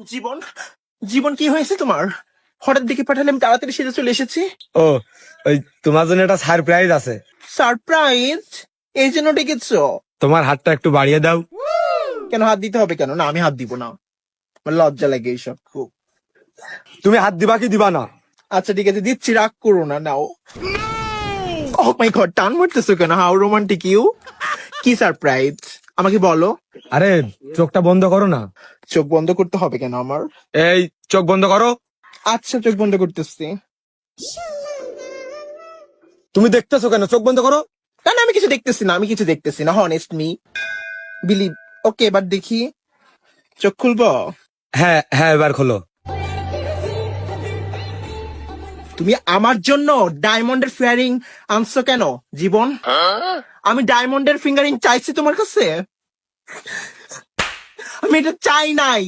জীবন, জীবন কি হয়েছে তোমার? হঠাৎ দেখে পাঠালে আমি তাড়াতাড়ি সেজে চলে এসেছি। ও, ওই তোমার জন্য একটা সারপ্রাইজ আছে। সারপ্রাইজ? এই জন্য ডেকেছো? তোমার হাতটা একটু বাড়িয়ে দাও। কেন হাত দিতে হবে কেন? না, আমি হাত দিব না, আমার লজ্জা লাগে এইসব খুব। তুমি হাত দিবা কি দিবা না? আচ্ছা ঠিক আছে, দিচ্ছি, রাগ করো না, নাও। ও মাই গড, টান মারতেছো কেন? How romantic you. কি সারপ্রাইজ আমাকে বলো। আরে চোখটা বন্ধ করো না। চোখ বন্ধ করতে হবে কেন আমার? এই চোখ বন্ধ করো। আচ্ছা, চোখ বন্ধ করতেছি। তুমি দেখতেছো কেন? চোখ বন্ধ করো। না না, আমি কিছু দেখতেছি না, আমি কিছু দেখতেছি না, হনেস্ট মি বিলিভ। ওকে, এবার দেখি, চোখ খুলবো? হ্যাঁ হ্যাঁ, এবার খোলো। তুমি আমার জন্য ডায়মন্ডের ফিয়ারিং আনছো কেন জীবন? আমি ডায়মন্ডের ফিঙ্গারিং চাইছি তোমার কাছে? আমি এটা চাই নাই।